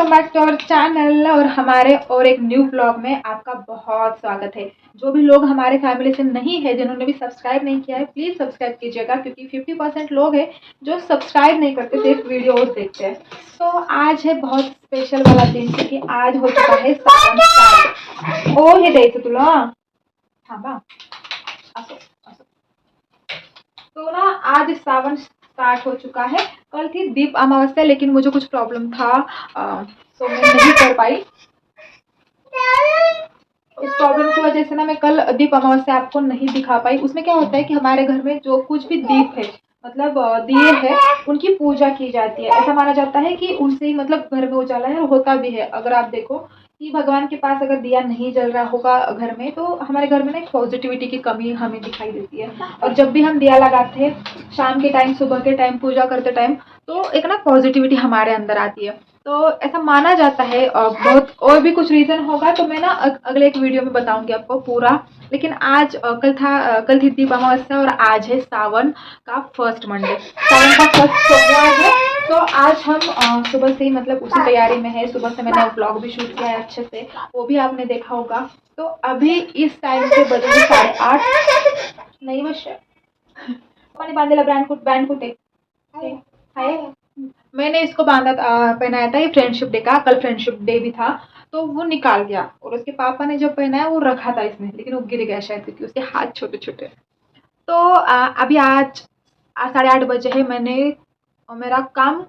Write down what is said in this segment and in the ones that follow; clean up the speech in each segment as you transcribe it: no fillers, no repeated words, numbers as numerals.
Welcome back to our channel और हमारे और एक न्यू ब्लॉग में आपका बहुत स्वागत है। जो भी लोग हमारे फैमिली से नहीं है, जिन्होंने भी सब्सक्राइब नहीं किया है, प्लीज़ सब्सक्राइब कीजिएगा, क्योंकि 50% लोग हैं जो सब्सक्राइब नहीं करते, सिर्फ वीडियोस देखते हैं। तो आज है बहुत स्पेशल वाला दिन, क्योंकि आज हो चुका है सावन स्टार्ट। ओ हे द्यायचं तुला, थांबा असो असो। तो ना आज सावन स्टार्ट हो चुका है। कल थी दीप अमावस्या, लेकिन मुझे कुछ प्रॉब्लम था, तो मैं नहीं कर पाई। उस प्रॉब्लम की वजह से ना मैं कल दीप अमावस्या आपको नहीं दिखा पाई। उसमें क्या होता है कि हमारे घर में जो कुछ भी दीप है, मतलब दिए है, उनकी पूजा की जाती है। ऐसा माना जाता है कि उनसे ही मतलब घर में उजाला है, और होता भी है। अगर आप देखो कि भगवान के पास अगर दिया नहीं जल रहा होगा घर में, तो हमारे घर में ना एक पॉजिटिविटी की कमी हमें दिखाई देती है। और जब भी हम दिया लगाते हैं शाम के टाइम, सुबह के टाइम, पूजा करते टाइम, तो एक ना पॉजिटिविटी हमारे अंदर आती है। तो ऐसा माना जाता है। और बहुत और भी कुछ रीज़न होगा, तो मैं ना अगले एक वीडियो में बताऊंगी आपको पूरा। लेकिन आज कल थी दीप अमावस्या, और आज है सावन का फर्स्ट मंडे, सावन का फर्स्ट सोमवार है। तो आज हम सुबह से ही मतलब उसी तैयारी में है। सुबह से मैंने व्लॉग भी शूट किया है अच्छे से, वो भी आपने देखा होगा। तो अभी इस टाइम पे बजे 8:30 नहीं बस पानी बांधेला बैंड कुटे हाय। मैंने इसको पहनाया था, ये फ्रेंडशिप डे का, कल फ्रेंडशिप डे भी था। तो वो निकाल गया, और उसके पापा ने जब पहनाया वो रखा था इसमें, लेकिन वो गिर गया शायद, क्योंकि उसके हाथ छोटे छोटे। तो अभी आज 8:30 बजे है। मैंने मेरा काम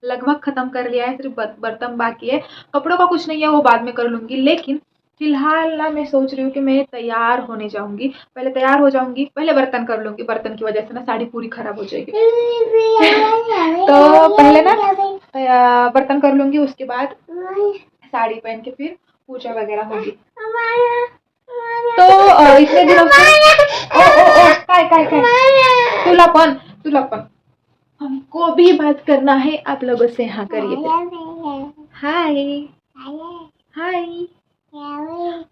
लगभग ख़त्म कर लिया है, सिर्फ बर्तन बाकी है। कपड़ों का कुछ नहीं है, वो बाद में कर लूँगी। लेकिन फिलहाल ना मैं सोच रही हूँ कि मैं तैयार होने जाऊँगी। पहले तैयार हो जाऊँगी, पहले बर्तन कर लूँगी। बर्तन की वजह से ना साड़ी पूरी ख़राब हो जाएगी। तो पहले ना बर्तन कर लूँगी, उसके बाद साड़ी पहन के फिर पूजा वगैरह होगी। तो इतने दिनों से ओ काय काय काय तुला पण हमको भी बात करना है आप लोगों से। हाँ करिए। हाय हाय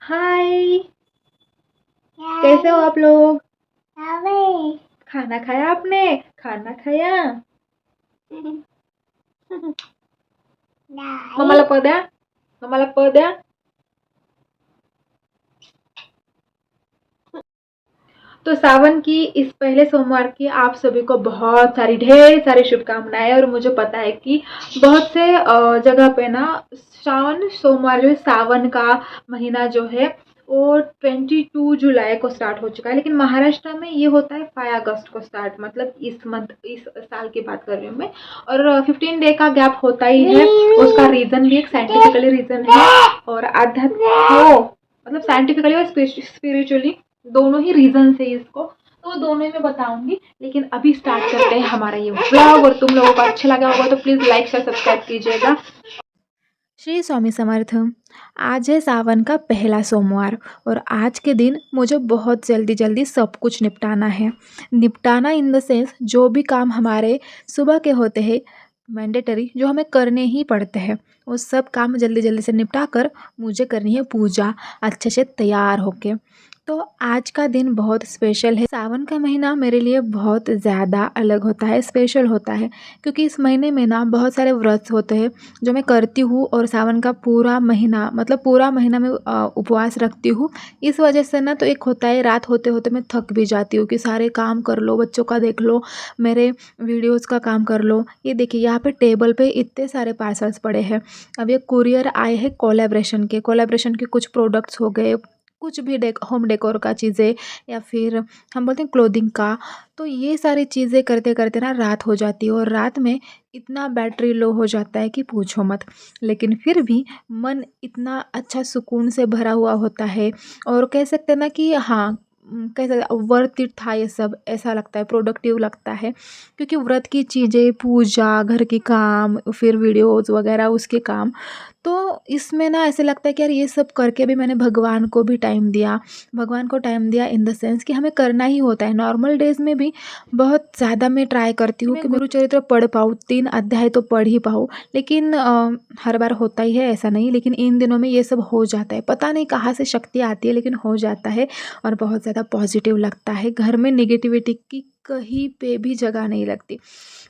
हाय, कैसे हो आप लोग? खाना खाया आपने? खाना खाया? मम्माला प द्या, मम्माला प द्या। तो सावन की इस पहले सोमवार की आप सभी को बहुत सारी ढेर सारी शुभकामनाएं। और मुझे पता है कि बहुत से जगह पे ना सावन सोमवार जो है, सावन का महीना जो है वो 22 जुलाई को स्टार्ट हो चुका है। लेकिन महाराष्ट्र में ये होता है 5 अगस्त को स्टार्ट, मतलब इस साल की बात कर रही हूँ मैं। और 15 डे का गैप होता ही है। उसका रीज़न भी एक साइंटिफिकली रीज़न है, और मतलब साइंटिफिकली और स्पिरिचुअली दोनों ही रीजन है इसको। तो दोनों ही मैं बताऊंगी। लेकिन अभी स्टार्ट करते हैं हमारा ये व्लॉग। और तुम लोगों को अच्छा लगा होगा तो प्लीज़ लाइक शेयर सब्सक्राइब कीजिएगा। श्री स्वामी समर्थ। आज है सावन का पहला सोमवार, और आज के दिन मुझे बहुत जल्दी जल्दी सब कुछ निपटाना है। निपटाना इन द सेंस, जो भी काम हमारे सुबह के होते हैं मैंडेटरी, जो हमें करने ही पड़ते हैं, वो सब काम जल्दी जल्दी से निपटा कर मुझे करनी है पूजा अच्छे से तैयार होके। तो आज का दिन बहुत स्पेशल है। सावन का महीना मेरे लिए बहुत ज़्यादा अलग होता है, स्पेशल होता है, क्योंकि इस महीने में ना बहुत सारे व्रत होते हैं जो मैं करती हूँ। और सावन का पूरा महीना, मतलब पूरा महीना मैं उपवास रखती हूँ। इस वजह से ना तो एक होता है, रात होते होते मैं थक भी जाती हूँ कि सारे काम कर लो, बच्चों का देख लो, मेरे वीडियोस का काम कर लो। ये देखिए यहाँ पे टेबल पे इतने सारे पार्सल्स पड़े हैं। अब ये कुरियर आए हैं कोलैबोरेशन के कुछ प्रोडक्ट्स हो गए, कुछ भी होम डेकोर का चीज़ें, या फिर हम बोलते हैं क्लोथिंग का। तो ये सारी चीज़ें करते करते ना रात हो जाती है, और रात में इतना बैटरी लो हो जाता है कि पूछो मत। लेकिन फिर भी मन इतना अच्छा सुकून से भरा हुआ होता है, और कह सकते हैं ना कि हाँ, कह सकते वर्थ इट था ये सब, ऐसा लगता है, प्रोडक्टिव लगता है। क्योंकि व्रत की चीज़ें, पूजा, घर के काम, फिर वीडियोज़ वगैरह उसके काम, तो इसमें ना ऐसे लगता है कि यार ये सब करके भी मैंने भगवान को भी टाइम दिया। भगवान को टाइम दिया इन द सेंस कि हमें करना ही होता है। नॉर्मल डेज़ में भी बहुत ज़्यादा मैं ट्राई करती हूँ कि गुरु चरित्र पढ़ पाऊँ, 3 अध्याय तो पढ़ ही पाऊँ। लेकिन हर बार होता ही है ऐसा नहीं, लेकिन इन दिनों में ये सब हो जाता है। पता नहीं कहाँ से शक्ति आती है, लेकिन हो जाता है, और बहुत ज़्यादा पॉजिटिव लगता है। घर में नेगेटिविटी की कहीं पे भी जगह नहीं लगती।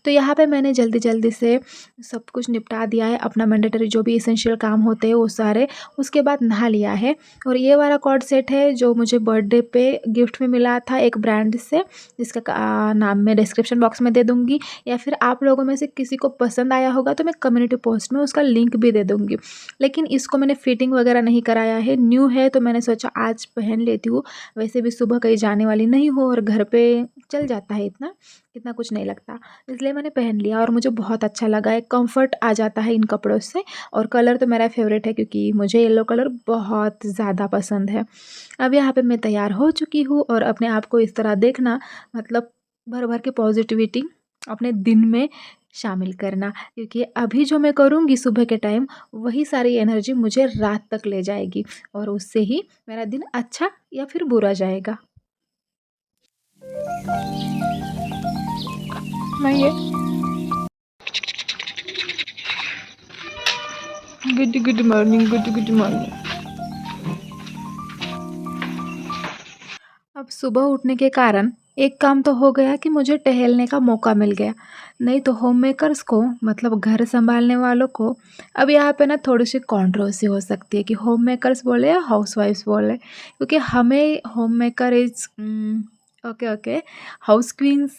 तो यहाँ पे मैंने जल्दी जल्दी से सब कुछ निपटा दिया है, अपना मैंडेटरी जो भी एसेंशियल काम होते हैं वो सारे। उसके बाद नहा लिया है। और ये वाला कॉर्ड सेट है जो मुझे बर्थडे पे गिफ्ट में मिला था एक ब्रांड से, जिसका नाम मैं डिस्क्रिप्शन बॉक्स में दे दूँगी, या फिर आप लोगों में से किसी को पसंद आया होगा तो मैं कम्युनिटी पोस्ट में उसका लिंक भी दे दूँगी। लेकिन इसको मैंने फिटिंग वगैरह नहीं कराया है, न्यू है तो मैंने सोचा आज पहन लेती हूँ। वैसे भी सुबह कहीं जाने वाली नहीं हूँ और घर पे चल जाता है, इतना कुछ नहीं लगता, इसलिए मैंने पहन लिया और मुझे बहुत अच्छा लगा। एक कंफर्ट आ जाता है इन कपड़ों से। और कलर तो मेरा फेवरेट है क्योंकि मुझे येलो कलर बहुत ज़्यादा पसंद है। अब यहाँ पे मैं तैयार हो चुकी हूँ और अपने आप को इस तरह देखना, मतलब भर भर के पॉजिटिविटी अपने दिन में शामिल करना, क्योंकि अभी जो मैं करूँगी सुबह के टाइम वही सारी एनर्जी मुझे रात तक ले जाएगी और उससे ही मेरा दिन अच्छा या फिर बुरा जाएगा। मैं ये गुड मॉर्निंग, गुड मॉर्निंग। अब सुबह उठने के कारण एक काम तो हो गया कि मुझे टहलने का मौका मिल गया। नहीं तो होम मेकर्स को, मतलब घर संभालने वालों को, अब यहाँ पे ना थोड़ी सी कंट्रोवर्सी हो सकती है कि होम मेकर्स बोले या हाउसवाइफ्स बोले, क्योंकि हमें home maker is okay okay, house queens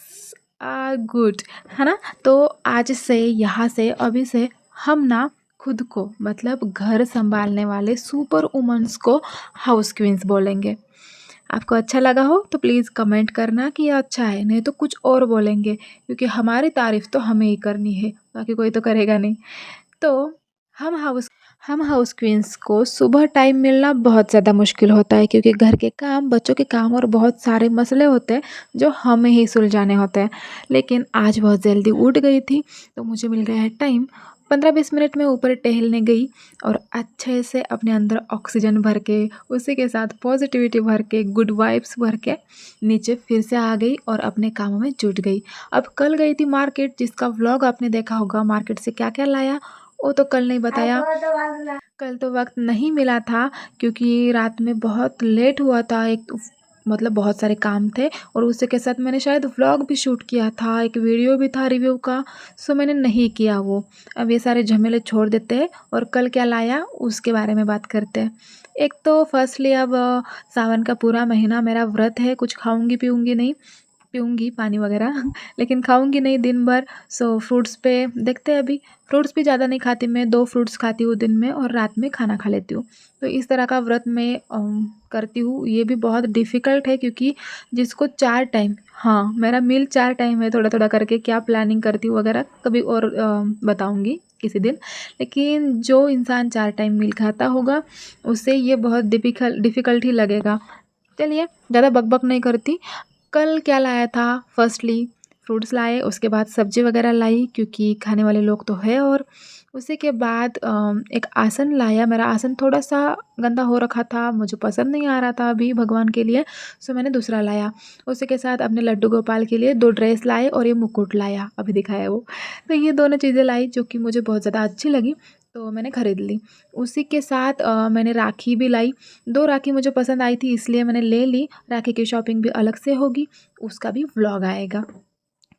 are good, है ना। तो आज से यहाँ से अभी से हम ना खुद को, मतलब घर संभालने वाले सुपर वुमेन्स को हाउस क्वींस बोलेंगे। आपको अच्छा लगा हो तो प्लीज़ कमेंट करना कि ये अच्छा है, नहीं तो कुछ और बोलेंगे, क्योंकि हमारी तारीफ़ तो हमें ही करनी है, बाकी कोई तो करेगा नहीं। तो हम हाउस क्वींस को सुबह टाइम मिलना बहुत ज़्यादा मुश्किल होता है, क्योंकि घर के काम, बच्चों के काम और बहुत सारे मसले होते हैं जो हमें ही सुलझाने होते हैं। लेकिन आज बहुत जल्दी उठ गई थी तो मुझे मिल गया है टाइम। 15-20 मिनट में ऊपर टहलने गई और अच्छे से अपने अंदर ऑक्सीजन भर के, उसी के साथ पॉजिटिविटी भर के, गुड वाइब्स भर के नीचे फिर से आ गई और अपने कामों में जुट गई। अब कल गई थी मार्केट, जिसका व्लॉग आपने देखा होगा, मार्केट से क्या क्या लाया वो तो कल नहीं बताया। कल तो वक्त नहीं मिला था क्योंकि रात में बहुत लेट हुआ था, एक मतलब बहुत सारे काम थे और उसी के साथ मैंने शायद व्लॉग भी शूट किया था, एक वीडियो भी था रिव्यू का, सो मैंने नहीं किया वो। अब ये सारे झमेले छोड़ देते हैं और कल क्या लाया उसके बारे में बात करते हैं। एक तो फर्स्टली अब सावन का पूरा महीना मेरा व्रत है, कुछ खाऊंगी पीऊंगी नहीं, पीऊँगी पानी वगैरह लेकिन खाऊँगी नहीं दिन भर। सो फ्रूट्स पे देखते हैं अभी। फ्रूट्स भी ज़्यादा नहीं खाती मैं, 2 फ्रूट्स खाती हूँ दिन में और रात में खाना खा लेती हूँ। तो इस तरह का व्रत मैं करती हूँ। ये भी बहुत डिफ़िकल्ट है क्योंकि जिसको 4 टाइम, हाँ, मेरा मील 4 टाइम है, थोड़ा-थोड़ा करके क्या प्लानिंग करती हूँ वगैरह कभी और बताऊँगी किसी दिन। लेकिन जो इंसान 4 टाइम मील खाता होगा उसे ये बहुत डिफ़िकल्ट ही लगेगा। चलिए ज़्यादा बक-बक नहीं करती। कल क्या लाया था, फर्स्टली फ्रूट्स लाए, उसके बाद सब्ज़ी वगैरह लाई क्योंकि खाने वाले लोग तो है, और उसी के बाद एक आसन लाया। मेरा आसन थोड़ा-सा गंदा हो रखा था, मुझे पसंद नहीं आ रहा था अभी भगवान के लिए, सो मैंने दूसरा लाया। उसी के साथ अपने लड्डू गोपाल के लिए 2 ड्रेस लाए और ये मुकुट लाया, अभी दिखाया वो। तो ये दोनों चीज़ें लाई जो कि मुझे बहुत ज़्यादा अच्छी लगी, तो मैंने ख़रीद ली। उसी के साथ मैंने राखी भी लाई। 2 राखी मुझे पसंद आई थी इसलिए मैंने ले ली। राखी की शॉपिंग भी अलग से होगी, उसका भी व्लॉग आएगा।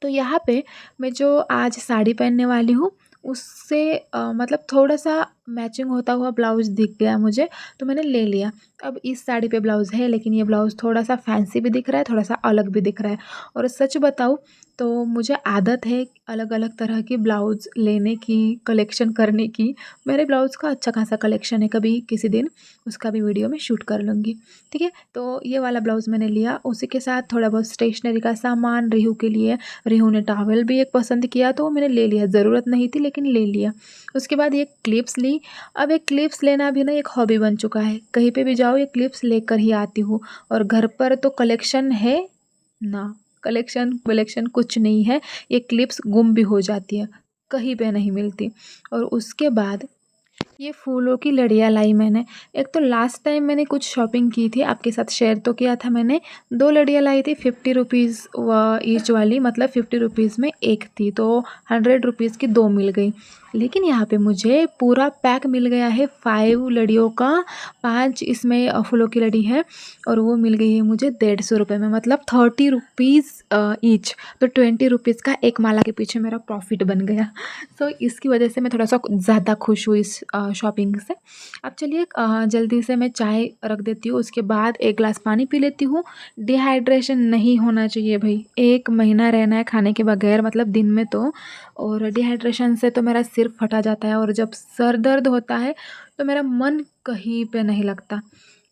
तो यहाँ पे मैं जो आज साड़ी पहनने वाली हूँ उससे मतलब थोड़ा-सा मैचिंग होता हुआ ब्लाउज़ दिख गया मुझे, तो मैंने ले लिया। अब इस साड़ी पे ब्लाउज़ है लेकिन ये ब्लाउज़ थोड़ा-सा फैंसी भी दिख रहा है, थोड़ा-सा अलग भी दिख रहा है। और सच बताऊँ तो मुझे आदत है अलग-अलग तरह की ब्लाउज़ लेने की, कलेक्शन करने की। मेरे ब्लाउज़ का अच्छा खासा कलेक्शन है, कभी किसी दिन उसका भी वीडियो मैं शूट कर लूँगी, ठीक है? तो ये वाला ब्लाउज़ मैंने लिया, उसी के साथ थोड़ा बहुत स्टेशनरी का सामान रिहू के लिए। रिहू ने टॉवल भी एक पसंद किया तो वो मैंने ले लिया, ज़रूरत नहीं थी लेकिन ले लिया। उसके बाद ये क्लिप्स ली। अब ये क्लिप्स लेना भी ना एक हॉबी बन चुका है, कहीं पे भी जाओ ये क्लिप्स लेकर ही आती हूँ। और घर पर तो कलेक्शन है ना, कलेक्शन कुछ नहीं है, ये क्लिप्स गुम भी हो जाती है, कहीं पे नहीं मिलती। और उसके बाद ये फूलों की लड़ियाँ लाई मैंने। एक तो लास्ट टाइम मैंने कुछ शॉपिंग की थी, आपके साथ शेयर तो किया था मैंने। 2 लड़ियाँ लाई थी 50 रुपीज़ व ईच वाली, मतलब 50 रुपीज़ में एक थी, तो 100 रुपीज़ की 2 मिल गई। लेकिन यहाँ पे मुझे पूरा पैक मिल गया है 5 लड़ियों का, 5 इसमें फूलों की लड़ी है और वो मिल गई है मुझे 150 रुपये में, मतलब 30 रुपीज़ ईच। तो 20 रुपीज़ का एक माला के पीछे मेरा प्रॉफिट बन गया। सो इसकी वजह से मैं थोड़ा सा ज़्यादा खुश हुई इस शॉपिंग से। अब चलिए जल्दी से मैं चाय रख देती हूँ, उसके बाद एक गिलास पानी पी लेती हूँ। डिहाइड्रेशन नहीं होना चाहिए भाई, 1 महीना रहना है खाने के बगैर, मतलब दिन में तो। और डिहाइड्रेशन से तो मेरा सिर फटा जाता है और जब सर दर्द होता है तो मेरा मन कहीं पे नहीं लगता।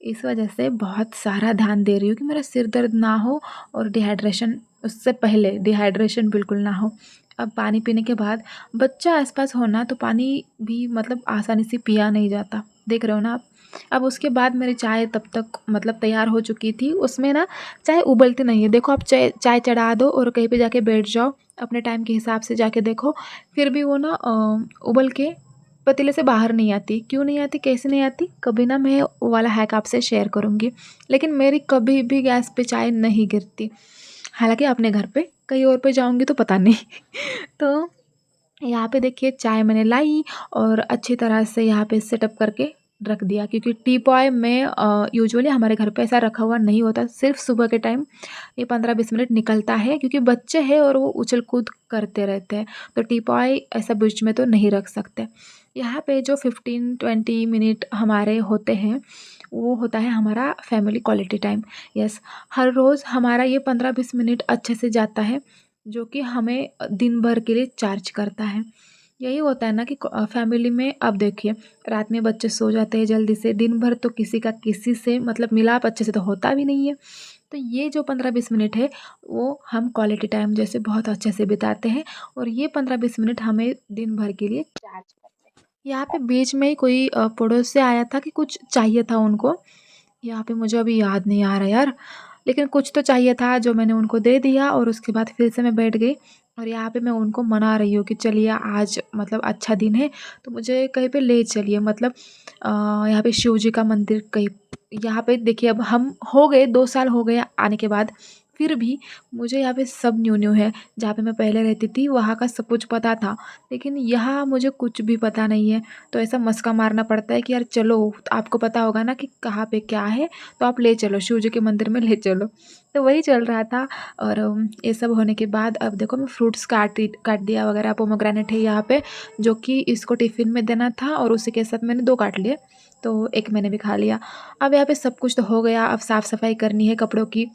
इस वजह से बहुत सारा ध्यान दे रही हूँ कि मेरा सिर दर्द ना हो और डिहाइड्रेशन, उससे पहले डिहाइड्रेशन बिल्कुल ना हो। अब पानी पीने के बाद बच्चा आसपास होना तो पानी भी मतलब आसानी से पिया नहीं जाता, देख रहे हो ना आप। अब उसके बाद मेरी चाय तब तक मतलब तैयार हो चुकी थी, उसमें ना चाय उबलती नहीं है। देखो आप चाय चाय चढ़ा दो और कहीं पे जाके बैठ जाओ, अपने टाइम के हिसाब से जाके देखो, फिर भी वो ना उबल के पतीले से बाहर नहीं आती। क्यों नहीं आती, कैसे नहीं आती, कभी ना मैं वो वाला हैक आपसे शेयर करूँगी। लेकिन मेरी कभी भी गैस पे चाय नहीं गिरती, हालांकि अपने घर पे कहीं और पे जाऊँगी तो पता नहीं। तो यहाँ पे देखिए चाय मैंने लाई और अच्छी तरह से यहाँ पे सेटअप करके रख दिया, क्योंकि टी पॉय में यूजुअली हमारे घर पे ऐसा रखा हुआ नहीं होता, सिर्फ सुबह के टाइम ये 15-20 मिनट निकलता है, क्योंकि बच्चे हैं और वो उछल कूद करते रहते हैं, तो टी पॉय ऐसा बीच में तो नहीं रख सकते। यहाँ पे जो 15-20 मिनट हमारे होते हैं वो होता है हमारा फैमिली क्वालिटी टाइम। यस, हर रोज़ हमारा ये 15-20 मिनट अच्छे से जाता है, जो कि हमें दिन भर के लिए चार्ज करता है। यही होता है ना कि फैमिली में, अब देखिए रात में बच्चे सो जाते हैं जल्दी से, दिन भर तो किसी का किसी से मतलब मिलाप अच्छे से तो होता भी नहीं है। तो ये जो 15-20 मिनट है वो हम क्वालिटी टाइम जैसे बहुत अच्छे से बिताते हैं और ये 15-20 मिनट हमें दिन भर के लिए चार्ज करते हैं। यहाँ पे बीच में ही कोई पड़ोस से आया था कि कुछ चाहिए था उनको, यहाँ पे मुझे अभी याद नहीं आ रहा यार, लेकिन कुछ तो चाहिए था जो मैंने उनको दे दिया और उसके बाद फिर से मैं बैठ गई। और यहाँ पे मैं उनको मना रही हूँ कि चलिए आज मतलब अच्छा दिन है तो मुझे कहीं पे ले चलिए, मतलब यहाँ पे शिव जी का मंदिर कहीं, यहाँ पे देखिए अब हम हो गए 2 साल हो गए आने के बाद, फिर भी मुझे यहाँ पे सब न्यू न्यू है। जहाँ पे मैं पहले रहती थी वहाँ का सब कुछ पता था, लेकिन यहाँ मुझे कुछ भी पता नहीं है। तो ऐसा मस्का मारना पड़ता है कि यार चलो, आपको पता होगा ना कि कहाँ पे क्या है, तो आप ले चलो, शिव जी के मंदिर में ले चलो। तो वही चल रहा था। और ये सब होने के बाद अब देखो मैं फ्रूट्स काट दिया वगैरह। पोमोग्रेनेट है यहाँ पे जो कि इसको टिफ़िन में देना था और उसी के साथ मैंने 2 काट लिए, तो एक मैंने भी खा लिया। अब यहाँ पे सब कुछ तो हो गया, अब साफ़ सफाई करनी है कपड़ों की,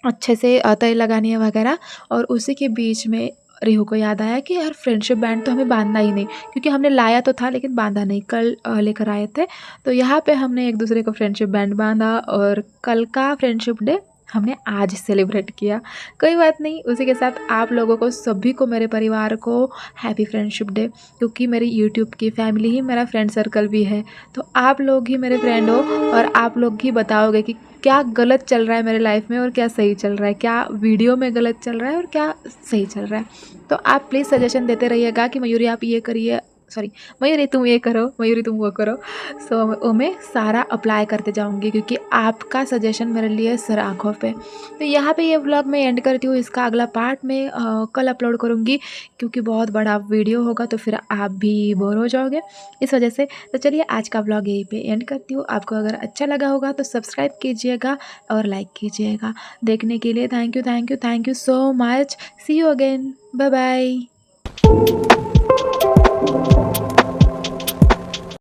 अच्छे से तय लगानी है वगैरह। और उसी के बीच में रिहू को याद आया कि यार फ्रेंडशिप बैंड तो हमें बांधना ही नहीं, क्योंकि हमने लाया तो था लेकिन बांधा नहीं, कल लेकर आए थे। तो यहाँ पे हमने एक दूसरे को फ्रेंडशिप बैंड बांधा और कल का फ्रेंडशिप डे हमने आज सेलिब्रेट किया। कोई बात नहीं, उसी के साथ आप लोगों को सभी को, मेरे परिवार को हैप्पी फ्रेंडशिप डे, क्योंकि मेरी यूट्यूब की फैमिली ही मेरा फ्रेंड सर्कल भी है। तो आप लोग ही मेरे फ्रेंड हो और आप लोग ही बताओगे कि क्या गलत चल रहा है मेरे लाइफ में और क्या सही चल रहा है, क्या वीडियो में गलत चल रहा है और क्या सही चल रहा है। तो आप प्लीज़ सजेशन देते रहिएगा कि मयूरी आप ये करिए, सॉरी मयूरी तुम ये करो, मयूरी तुम वो करो। सो वो मैं सारा अप्लाई करते जाऊँगी, क्योंकि आपका सजेशन मेरे लिए सर आँखों पे। तो यहाँ पे ये व्लॉग मैं एंड करती हूँ, इसका अगला पार्ट मैं कल अपलोड करूँगी, क्योंकि बहुत बड़ा वीडियो होगा तो फिर आप भी बोर हो जाओगे इस वजह से। तो चलिए आज का व्लॉग यहीं पे एंड करती हूँ। आपको अगर अच्छा लगा होगा तो सब्सक्राइब कीजिएगा और लाइक कीजिएगा। देखने के लिए thank you, thank you, thank you so much. See you again, bye bye.